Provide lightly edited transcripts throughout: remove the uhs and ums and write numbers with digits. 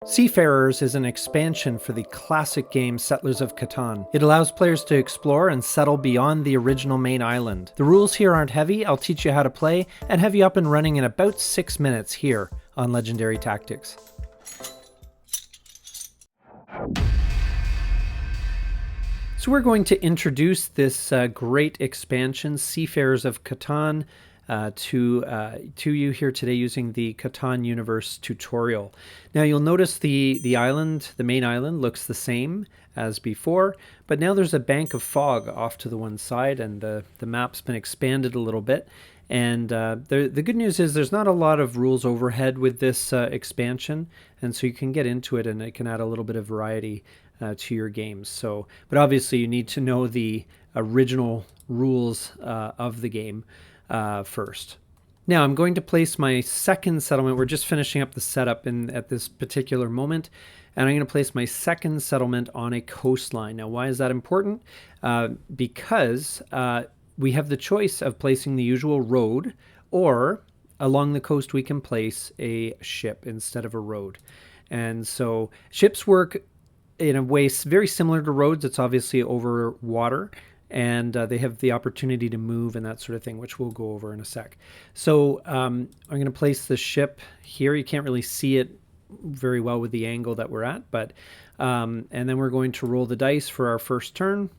Seafarers is an expansion for the classic game Settlers of Catan. It allows players to explore and settle beyond the original main island. The rules here aren't heavy. I'll teach you how to play and have you up and running in about 6 minutes here on Legendary Tactics. So we're going to introduce this great expansion, Seafarers of Catan, to you here today using the Catan Universe tutorial. Now you'll notice the island, the main island, looks the same as before, but now there's a bank of fog off to the one side, and the map's been expanded a little bit. And the good news is there's not a lot of rules overhead with this expansion, and so you can get into it and it can add a little bit of variety to your games. So, but obviously you need to know the original rules of the game first. Now I'm going to place my second settlement. We're just finishing up the setup at this particular moment, and I'm going to place my second settlement on a coastline. Now why is that important? Because we have the choice of placing the usual road, or along the coast we can place a ship instead of a road. And so ships work in a way very similar to roads. It's obviously over water, and they have the opportunity to move and that sort of thing, which we'll go over in a sec. So I'm going to place the ship here. You can't really see it very well with the angle that we're at, but and then we're going to roll the dice for our first turn.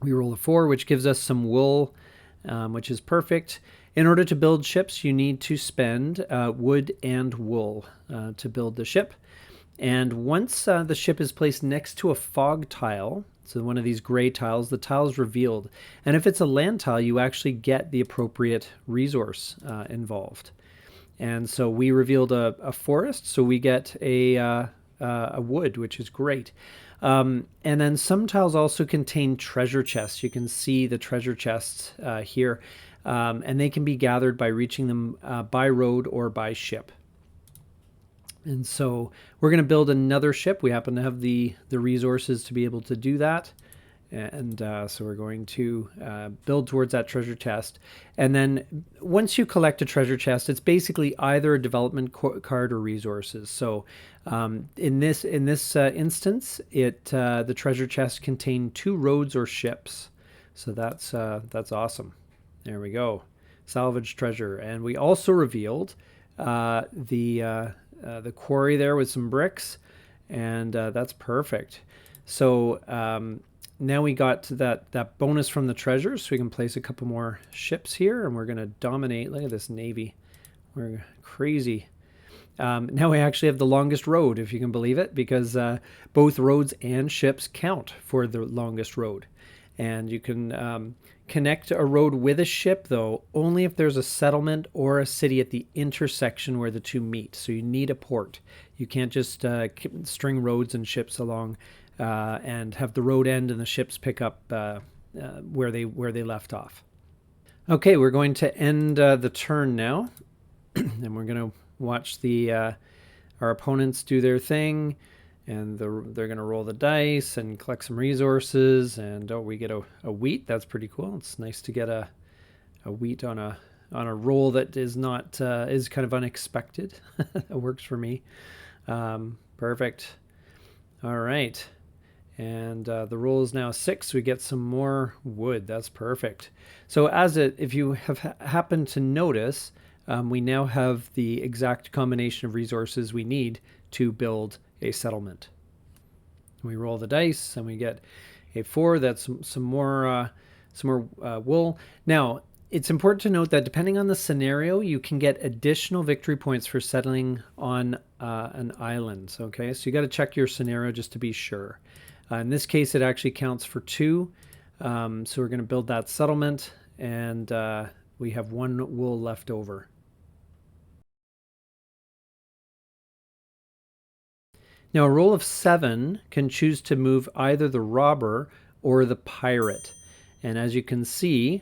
We roll a 4, which gives us some wool, which is perfect. In order to build ships, you need to spend wood and wool to build the ship. And once the ship is placed next to a fog tile, so one of these gray tiles, the tile is revealed. And if it's a land tile, you actually get the appropriate resource involved. And so we revealed a forest, so we get a wood, which is great. And then some tiles also contain treasure chests. You can see the treasure chests here, and they can be gathered by reaching them by road or by ship. And so we're going to build another ship. We happen to have the resources to be able to do that. And so we're going to build towards that treasure chest. And then once you collect a treasure chest, it's basically either a development card or resources. So in this instance, the treasure chest contained 2 roads or ships. So that's awesome. There we go. Salvage treasure. And we also revealed the quarry there with some bricks, and that's perfect. So now we got to that bonus from the treasures, so we can place a couple more ships here, and we're going to dominate. Look at this navy. We're crazy. Now we actually have the longest road, if you can believe it, because both roads and ships count for the longest road. And you can connect a road with a ship, though, only if there's a settlement or a city at the intersection where the two meet. So you need a port. You can't just string roads and ships along and have the road end and the ships pick up where they left off. Okay, we're going to end the turn now, and we're going to watch our opponents do their thing. And they're going to roll the dice and collect some resources. And oh, we get a wheat. That's pretty cool. It's nice to get a wheat on a roll that is not is kind of unexpected. That works for me. Perfect. All right. And the roll is now 6. We get some more wood. That's perfect. So if you have happened to notice, we now have the exact combination of resources we need to build a settlement. We roll the dice and we get a 4. That's some more wool. Now it's important to note that depending on the scenario, you can get additional victory points for settling on an island. Okay, so you got to check your scenario just to be sure. In this case, it actually counts for 2. So we're going to build that settlement, and we have 1 wool left over. Now, a roll of 7 can choose to move either the robber or the pirate. And as you can see,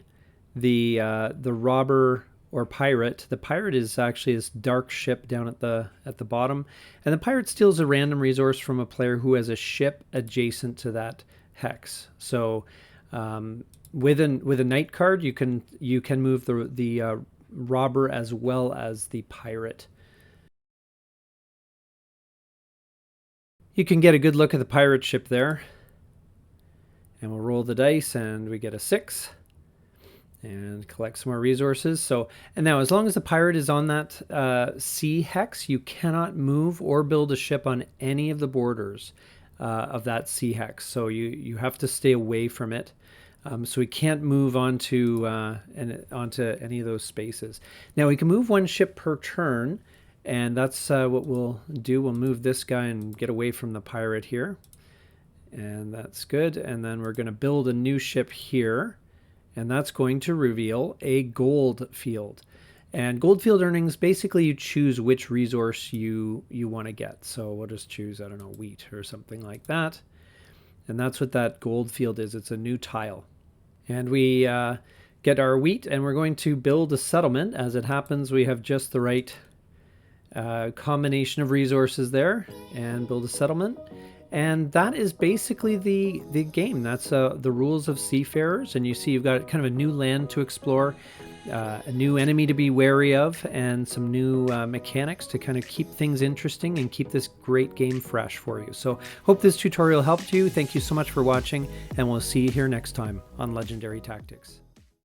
the robber or pirate, the pirate is actually this dark ship down at the bottom, and the pirate steals a random resource from a player who has a ship adjacent to that hex. So with a knight card, you can move the robber as well as the pirate. You can get a good look at the pirate ship there. And we'll roll the dice and we get a 6. And collect some more resources. So, and now as long as the pirate is on that sea hex, you cannot move or build a ship on any of the borders of that sea hex. So you have to stay away from it. So we can't move onto any of those spaces. Now we can move one ship per turn, and that's what we'll do. We'll move this guy and get away from the pirate here. And that's good. And then we're going to build a new ship here. And that's going to reveal a gold field. And gold field earnings, basically you choose which resource you want to get. So we'll just choose, I don't know, wheat or something like that. And that's what that gold field is. It's a new tile. And we get our wheat, and we're going to build a settlement. As it happens, we have just the right combination of resources there, and build a settlement. And that is basically the game. That's the rules of Seafarers. And you see you've got kind of a new land to explore, a new enemy to be wary of, and some new mechanics to kind of keep things interesting and keep this great game fresh for you. So hope this tutorial helped you. Thank you so much for watching, and we'll see you here next time on Legendary Tactics.